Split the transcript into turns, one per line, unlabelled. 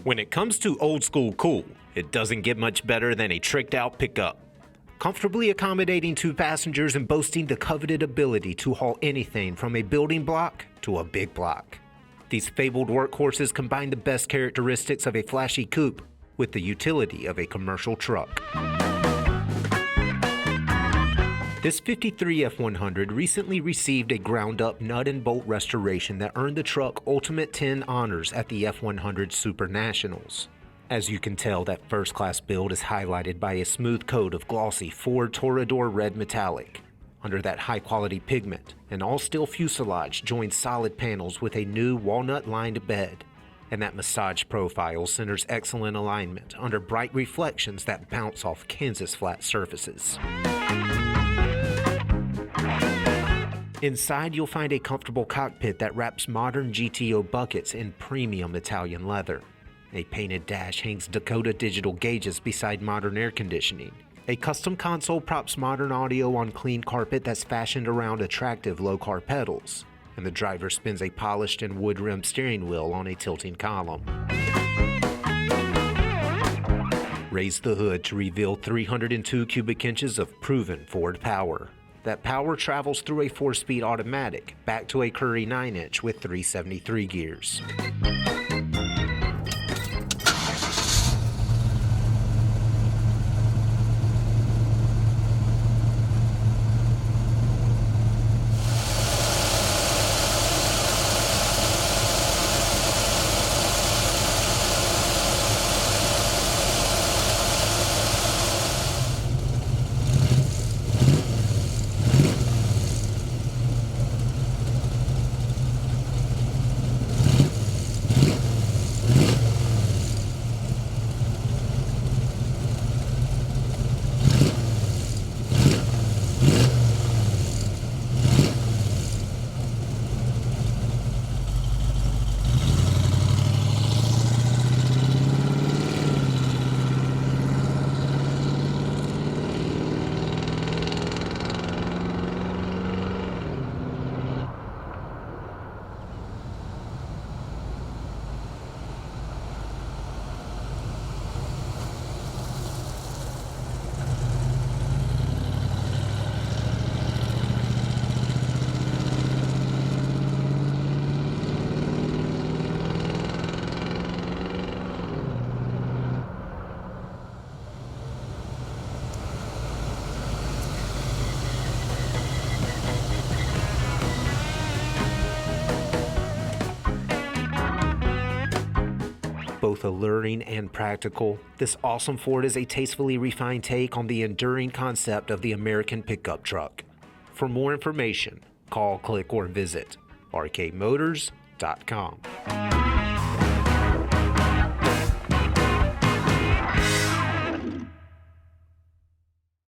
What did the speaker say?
When it comes to old school cool, it doesn't get much better than a tricked out pickup. Comfortably accommodating 2 passengers and boasting the coveted ability to haul anything from a building block to a big block. These fabled workhorses combine the best characteristics of a flashy coupe with the utility of a commercial truck. This 53 F-100 recently received a ground-up nut and bolt restoration that earned the truck Ultimate 10 honors at the F-100 Supernationals. As you can tell, that first-class build is highlighted by a smooth coat of glossy Ford Toreador Red Metallic. Under that high-quality pigment, an all-steel fuselage joins solid panels with a new walnut-lined bed, and that massage profile centers excellent alignment under bright reflections that bounce off Kansas flat surfaces. Inside, you'll find a comfortable cockpit that wraps modern GTO buckets in premium Italian leather. A painted dash hangs Dakota Digital gauges beside modern air conditioning. A custom console props modern audio on clean carpet that's fashioned around attractive low-car pedals. And the driver spins a polished and wood-rimmed steering wheel on a tilting column. Raise the hood to reveal 302 cubic inches of proven Ford power. That power travels through a 4-speed automatic, back to a Currie 9-inch with 373 gears. Both alluring and practical, this awesome Ford is a tastefully refined take on the enduring concept of the American pickup truck. For more information, call, click, or visit rkmotors.com.